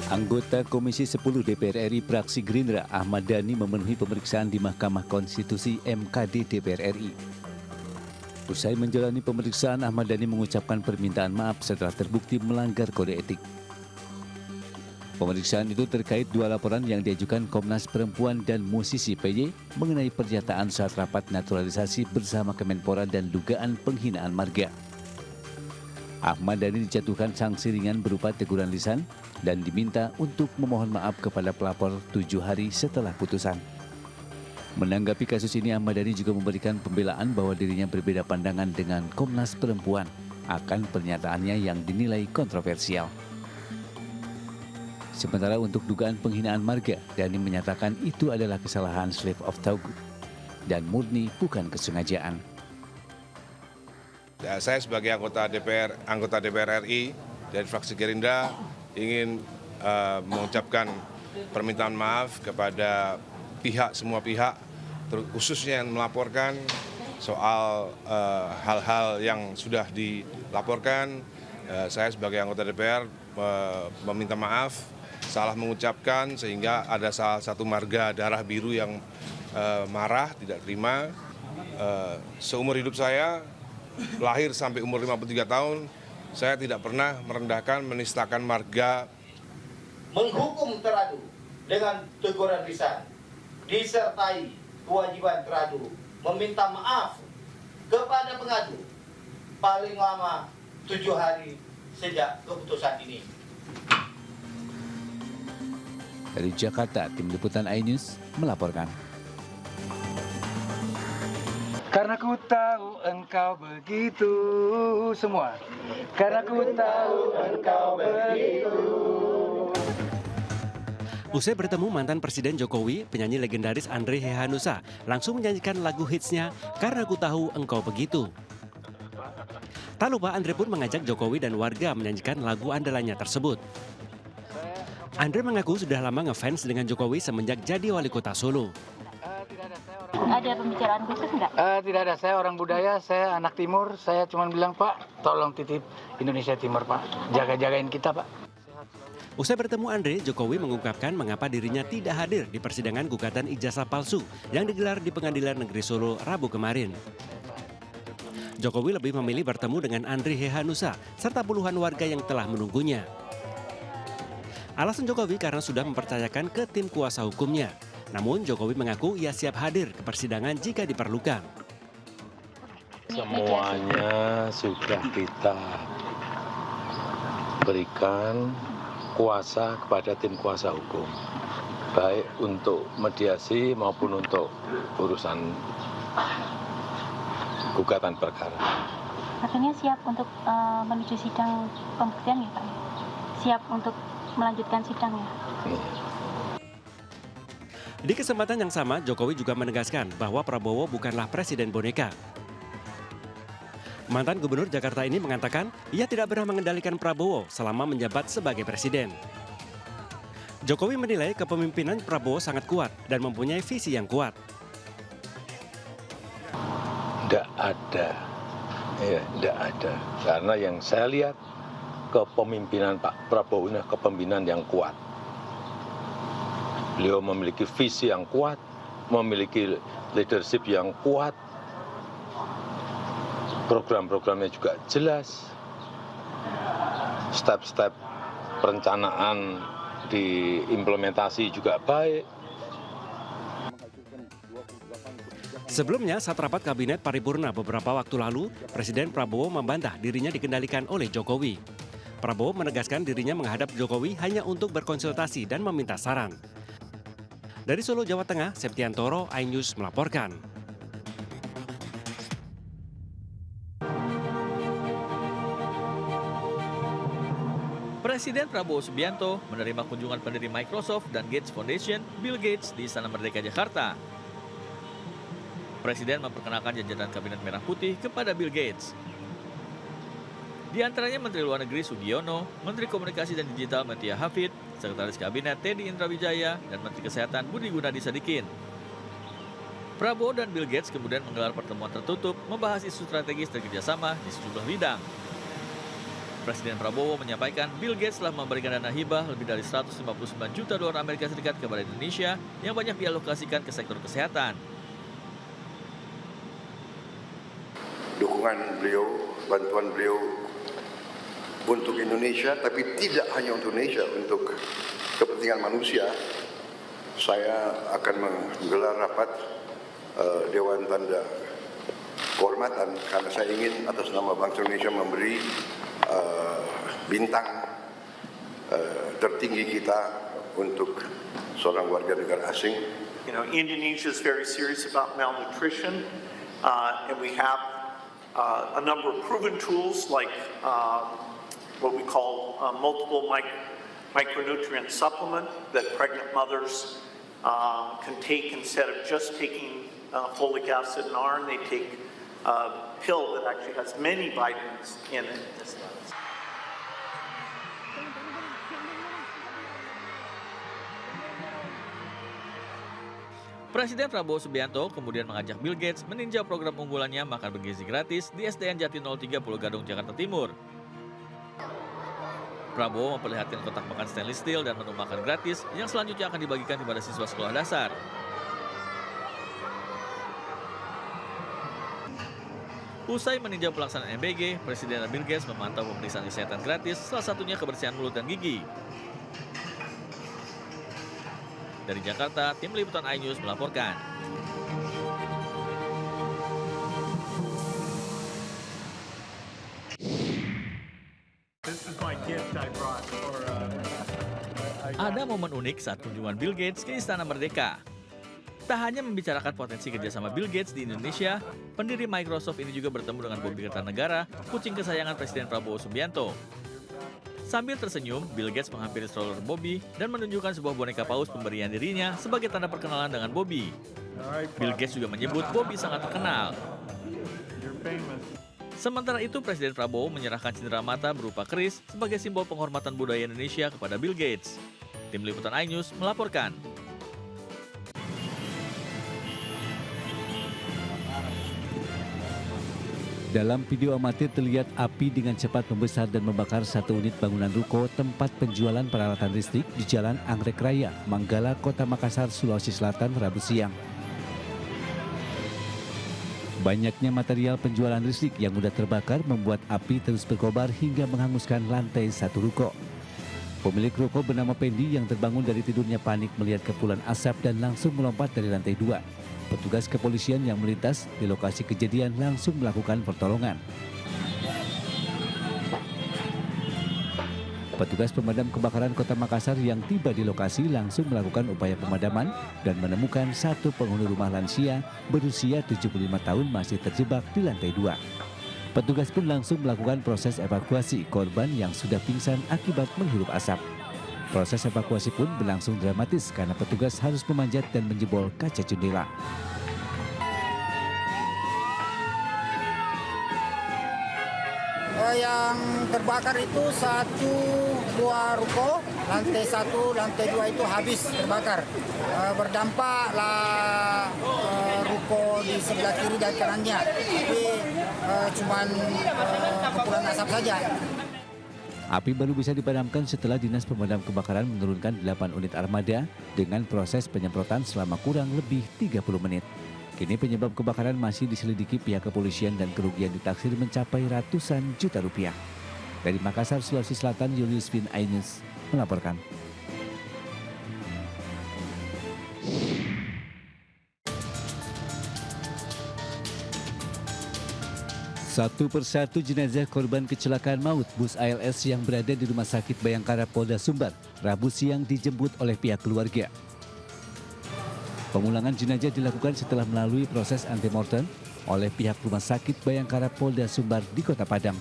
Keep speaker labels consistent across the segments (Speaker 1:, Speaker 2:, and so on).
Speaker 1: Anggota Komisi 10 DPR RI fraksi Gerindra Ahmad Dhani memenuhi pemeriksaan di Mahkamah Konstitusi MKD DPR RI. Usai menjalani pemeriksaan, Ahmad Dhani mengucapkan permintaan maaf setelah terbukti melanggar kode etik. Pemeriksaan itu terkait dua laporan yang diajukan Komnas Perempuan dan musisi PY mengenai pernyataan saat rapat naturalisasi bersama Kemenpora dan dugaan penghinaan marga. Ahmad Dhani dijatuhkan sanksi ringan berupa teguran lisan dan diminta untuk memohon maaf kepada pelapor 7 hari setelah putusan. Menanggapi kasus ini, Ahmad Dhani juga memberikan pembelaan bahwa dirinya berbeda pandangan dengan Komnas Perempuan akan pernyataannya yang dinilai kontroversial. Sementara untuk dugaan penghinaan marga, Dhani menyatakan itu adalah kesalahan slave of Taugut dan murni bukan kesengajaan.
Speaker 2: Ya, saya sebagai anggota DPR RI dari fraksi Gerindra ingin mengucapkan permintaan maaf kepada semua pihak, khususnya yang melaporkan soal hal-hal yang sudah dilaporkan. Saya sebagai anggota DPR meminta maaf, salah mengucapkan sehingga ada salah satu marga darah biru yang marah, tidak terima. Seumur hidup saya, lahir sampai umur 53 tahun, saya tidak pernah merendahkan, menistakan marga.
Speaker 3: Menghukum teradu dengan teguran lisan, disertai kewajiban teradu meminta maaf kepada pengadu paling lama 7 hari sejak keputusan ini.
Speaker 1: Dari Jakarta, Tim Liputan iNews melaporkan.
Speaker 4: Karena ku tahu engkau begitu semua. Karena ku tahu engkau begitu.
Speaker 5: Usai bertemu mantan Presiden Jokowi, penyanyi legendaris Andre Hehanussa langsung menyanyikan lagu hitsnya Karena Ku Tahu Engkau Begitu. Tak lupa Andre pun mengajak Jokowi dan warga menyanyikan lagu andalannya tersebut. Andre mengaku sudah lama ngefans dengan Jokowi semenjak jadi wali kota Solo.
Speaker 6: Ada pembicaraan khusus enggak?
Speaker 4: Tidak ada, saya orang budaya, saya anak timur, saya cuma bilang Pak, tolong titip Indonesia Timur Pak, jaga-jagain kita Pak.
Speaker 5: Usai bertemu Andre, Jokowi mengungkapkan mengapa dirinya tidak hadir di persidangan gugatan ijazah palsu yang digelar di Pengadilan Negeri Solo Rabu kemarin. Jokowi lebih memilih bertemu dengan Andre Hehanussa serta puluhan warga yang telah menunggunya. Alasan Jokowi karena sudah mempercayakan ke tim kuasa hukumnya. Namun Jokowi mengaku ia siap hadir ke persidangan jika diperlukan.
Speaker 7: Semuanya sudah kita berikan kuasa kepada tim kuasa hukum, baik untuk mediasi maupun untuk urusan gugatan perkara.
Speaker 6: Artinya siap untuk menuju sidang pembuktian ya Pak? Siap untuk melanjutkan sidang ya?
Speaker 5: Di kesempatan yang sama, Jokowi juga menegaskan bahwa Prabowo bukanlah presiden boneka. Mantan Gubernur Jakarta ini mengatakan ia tidak pernah mengendalikan Prabowo selama menjabat sebagai presiden. Jokowi menilai kepemimpinan Prabowo sangat kuat dan mempunyai visi yang kuat.
Speaker 7: Tidak ada. Karena yang saya lihat kepemimpinan Pak Prabowo ini kepemimpinan yang kuat. Beliau memiliki visi yang kuat, memiliki leadership yang kuat, program-programnya juga jelas, step-step perencanaan diimplementasi juga baik.
Speaker 5: Sebelumnya, saat rapat kabinet paripurna beberapa waktu lalu, Presiden Prabowo membantah dirinya dikendalikan oleh Jokowi. Prabowo menegaskan dirinya menghadap Jokowi hanya untuk berkonsultasi dan meminta saran. Dari Solo, Jawa Tengah, Septiantoro, iNews melaporkan.
Speaker 8: Presiden Prabowo Subianto menerima kunjungan pendiri Microsoft dan Gates Foundation, Bill Gates, di Istana Merdeka, Jakarta. Presiden memperkenalkan jajaran Kabinet Merah Putih kepada Bill Gates. Di antaranya Menteri Luar Negeri Sugiono, Menteri Komunikasi dan Digital Metia Hafid, Sekretaris Kabinet Teddy Indrawijaya, dan Menteri Kesehatan Budi Gunadi Sadikin. Prabowo dan Bill Gates kemudian menggelar pertemuan tertutup membahas isu strategis dan kerjasama di sejumlah bidang. Presiden Prabowo menyampaikan Bill Gates telah memberikan dana hibah lebih dari 159 juta dolar Amerika Serikat kepada Indonesia yang banyak dialokasikan ke sektor kesehatan.
Speaker 9: Dukungan beliau, bantuan beliau untuk Indonesia, tapi tidak hanya untuk Indonesia, untuk kepentingan manusia. Saya akan menggelar rapat Dewan Tanda Kehormatan karena saya ingin atas nama bangsa Indonesia memberi bintang tertinggi kita untuk seorang warga negara asing.
Speaker 10: You know, Indonesia is very serious about malnutrition, and we have a number of proven tools like what we call multiple micronutrient supplement that pregnant mothers can take instead of just taking folic acid and iron. They take a pill that actually has many vitamins in it.
Speaker 8: Presiden Prabowo Subianto kemudian mengajak Bill Gates meninjau program unggulannya makan bergizi gratis di SDN Jati 03 Pulau Gadung, Jakarta Timur. Prabowo memperlihatkan kotak makan stainless steel dan menu makan gratis yang selanjutnya akan dibagikan kepada siswa sekolah dasar. Usai meninjau pelaksanaan MBG, Presiden Bill Gates memantau pemeriksaan kesehatan gratis, salah satunya kebersihan mulut dan gigi. Dari Jakarta, tim liputan iNews melaporkan. Ada momen unik saat kunjungan Bill Gates ke Istana Merdeka. Tak hanya membicarakan potensi kerjasama Bill Gates di Indonesia, pendiri Microsoft ini juga bertemu dengan Bobby Kertanegara, kucing kesayangan Presiden Prabowo Subianto. Sambil tersenyum, Bill Gates menghampiri stroller Bobby dan menunjukkan sebuah boneka paus pemberian dirinya sebagai tanda perkenalan dengan Bobby. Bill Gates juga menyebut Bobby sangat terkenal. Sementara itu, Presiden Prabowo menyerahkan cenderamata berupa keris sebagai simbol penghormatan budaya Indonesia kepada Bill Gates. Tim liputan iNews melaporkan.
Speaker 1: Dalam video amatir terlihat api dengan cepat membesar dan membakar satu unit bangunan ruko tempat penjualan peralatan listrik di Jalan Anggrek Raya, Manggala, Kota Makassar, Sulawesi Selatan, Rabu siang. Banyaknya material penjualan listrik yang mudah terbakar membuat api terus berkobar hingga menghanguskan lantai satu ruko. Pemilik ruko bernama Pendi yang terbangun dari tidurnya panik melihat kepulan asap dan langsung melompat dari lantai 2. Petugas kepolisian yang melintas di lokasi kejadian langsung melakukan pertolongan. Petugas pemadam kebakaran Kota Makassar yang tiba di lokasi langsung melakukan upaya pemadaman dan menemukan satu penghuni rumah lansia berusia 75 tahun masih terjebak di lantai 2. Petugas pun langsung melakukan proses evakuasi korban yang sudah pingsan akibat menghirup asap. Proses evakuasi pun berlangsung dramatis karena petugas harus memanjat dan menjebol kaca jendela.
Speaker 11: Yang terbakar itu satu buah ruko, lantai 1, lantai 2 itu habis terbakar. Berdampaklah ruko di sebelah kiri dan kanannya, tapi cuman kepulan asap saja.
Speaker 1: Api baru bisa dipadamkan setelah Dinas Pemadam Kebakaran menurunkan 8 unit armada dengan proses penyemprotan selama kurang lebih 30 menit. Kini penyebab kebakaran masih diselidiki pihak kepolisian dan kerugian ditaksir mencapai ratusan juta rupiah. Dari Makassar, Sulawesi Selatan, Julius Bin Ainus melaporkan. Satu persatu jenazah korban kecelakaan maut bus ALS yang berada di Rumah Sakit Bayangkara Polda Sumbar Rabu siang dijemput oleh pihak keluarga. Pemulangan jenazah dilakukan setelah melalui proses antemortem oleh pihak Rumah Sakit Bayangkara Polda Sumbar di Kota Padang.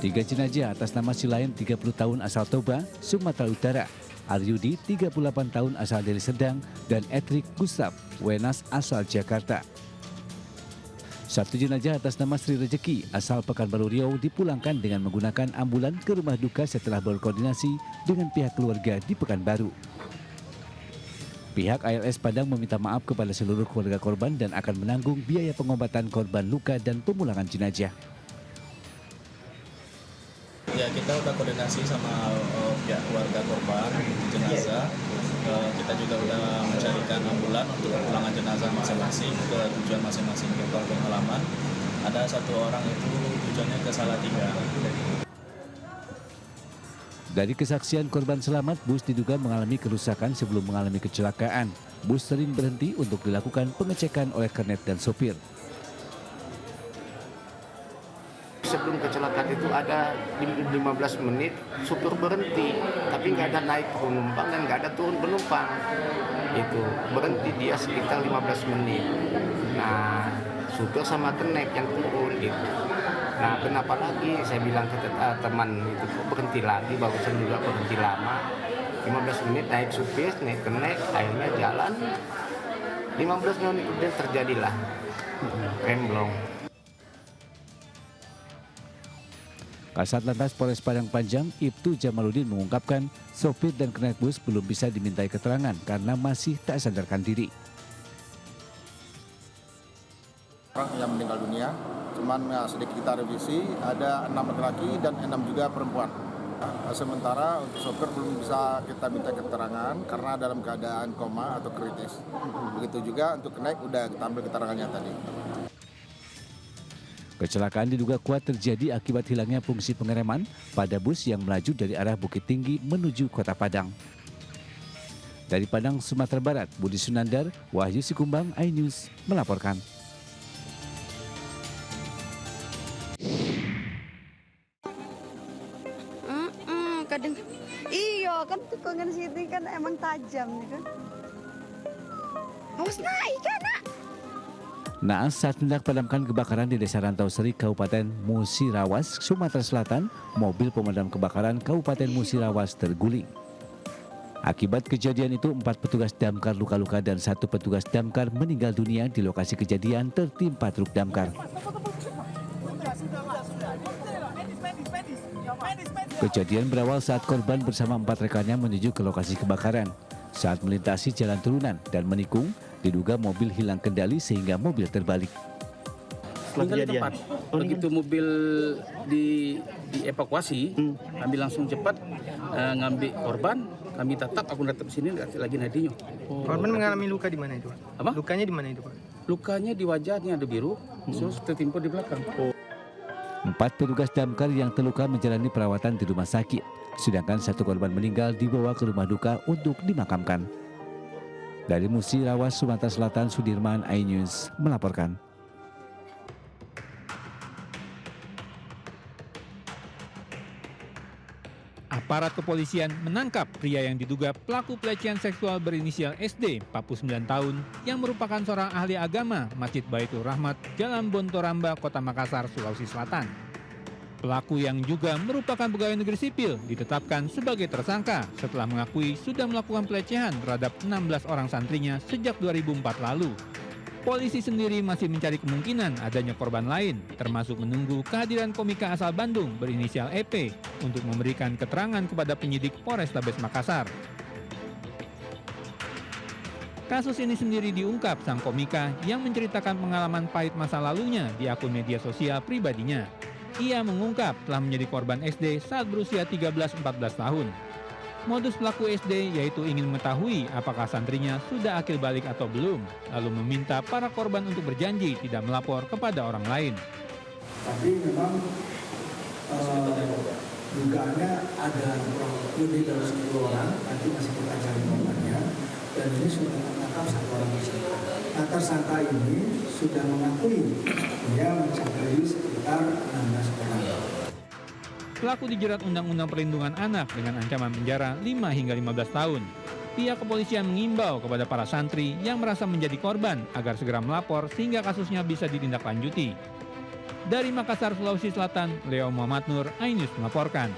Speaker 1: 3 jenazah atas nama Silain 30 tahun asal Toba, Sumatera Utara, Aryudi 38 tahun asal Deli Serdang, dan Etrik Gustav Wenas asal Jakarta. Satu jenazah atas nama Sri Rejeki asal Pekanbaru Riau dipulangkan dengan menggunakan ambulan ke rumah duka setelah berkoordinasi dengan pihak keluarga di Pekanbaru. Pihak ALS Padang meminta maaf kepada seluruh keluarga korban dan akan menanggung biaya pengobatan korban luka dan pemulangan jenazah.
Speaker 8: Ya, kita udah koordinasi sama pihak keluarga korban jenazah. Kita juga udah mencarikan ambulan untuk kepulangan jenazah masing-masing ke tujuan masing-masing ke kampung halaman. Ada satu orang itu tujuannya ke Salatiga.
Speaker 1: Dari kesaksian korban selamat, bus diduga mengalami kerusakan sebelum mengalami kecelakaan. Bus sering berhenti untuk dilakukan pengecekan oleh kernet dan sopir.
Speaker 12: Sebelum kecelakaan itu ada 15 menit supir berhenti, tapi nggak ada naik penumpang dan nggak ada turun penumpang. Itu berhenti dia sekitar 15 menit. Nah, supir sama kernet yang turun gitu. Nah, kenapa lagi? Saya bilang ke teman itu berhenti lagi, barusan juga berhenti lama. 15 menit naik supir, naik kernet, akhirnya jalan. 15 menit kemudian terjadilah remblong.
Speaker 1: Kasat Lantas Polres Padang Panjang, Ibtu Jamaludin mengungkapkan sopir dan kernet bus belum bisa dimintai keterangan karena masih tak sadarkan diri.
Speaker 13: Orang yang meninggal dunia, cuman sedikit kita revisi, ada 6 laki-laki dan 6 juga perempuan. Sementara untuk sopir belum bisa kita minta keterangan karena dalam keadaan koma atau kritis. Begitu juga untuk kernet udah kita ambil keterangannya tadi.
Speaker 1: Kecelakaan diduga kuat terjadi akibat hilangnya fungsi pengereman pada bus yang melaju dari arah Bukit Tinggi menuju Kota Padang. Dari Padang, Sumatera Barat, Budi Sunandar, Wahyu Sikumbang, iNews melaporkan.
Speaker 14: Kadang iya kan tikungan sini kan emang tajam nih kan. Awas naik kan nak.
Speaker 1: Naas saat hendak padamkan kebakaran di Desa Rantau Seri, Kabupaten Musirawas, Sumatera Selatan, mobil pemadam kebakaran Kabupaten Musirawas terguling. Akibat kejadian itu 4 petugas damkar luka-luka dan 1 petugas damkar meninggal dunia di lokasi kejadian tertimpa truk damkar. Kejadian berawal saat korban bersama 4 rekannya menuju ke lokasi kebakaran. Saat melintasi jalan turunan dan menikung, diduga mobil hilang kendali sehingga mobil terbalik.
Speaker 15: Setelah kejadian, begitu mobil dievakuasi, kami langsung cepat ngambil korban, kami tatap, aku datang sini lagi nadinya.
Speaker 16: Korban mengalami luka di mana itu?
Speaker 15: Apa?
Speaker 16: Lukanya di mana itu, Pak?
Speaker 15: Lukanya di wajahnya ada biru, terus tertimpa di belakang.
Speaker 1: 4 petugas damkar yang terluka menjalani perawatan di rumah sakit, sedangkan 1 korban meninggal dibawa ke rumah duka untuk dimakamkan. Dari Musirawas, Sumatera Selatan, Sudirman, iNews melaporkan.
Speaker 17: Aparat kepolisian menangkap pria yang diduga pelaku pelecehan seksual berinisial SD, 49 tahun, yang merupakan seorang ahli agama Masjid Baitur Rahmat, Jalan Bontoramba, Kota Makassar, Sulawesi Selatan. Pelaku yang juga merupakan pegawai negeri sipil ditetapkan sebagai tersangka setelah mengakui sudah melakukan pelecehan terhadap 16 orang santrinya sejak 2004 lalu. Polisi sendiri masih mencari kemungkinan adanya korban lain, termasuk menunggu kehadiran komika asal Bandung berinisial EP untuk memberikan keterangan kepada penyidik Polrestabes Makassar. Kasus ini sendiri diungkap sang komika yang menceritakan pengalaman pahit masa lalunya di akun media sosial pribadinya. Ia mengungkap telah menjadi korban SD saat berusia 13-14 tahun. Modus pelaku SD yaitu ingin mengetahui apakah santrinya sudah akil balik atau belum, lalu meminta para korban untuk berjanji tidak melapor kepada orang lain.
Speaker 18: Tapi memang dugaannya ada lebih dari 10 orang, nanti masih kita cari korbannya, dan ini sudah menangkap 1 orang tersangka. Nah, tersangka ini sudah mengakui dia mencari sekitar 16 orang.
Speaker 17: Pelaku dijerat Undang-Undang Perlindungan Anak dengan ancaman penjara 5 hingga 15 tahun. Pihak kepolisian mengimbau kepada para santri yang merasa menjadi korban agar segera melapor sehingga kasusnya bisa ditindaklanjuti. Dari Makassar, Sulawesi Selatan, Leo Muhammad Nur, iNews melaporkan.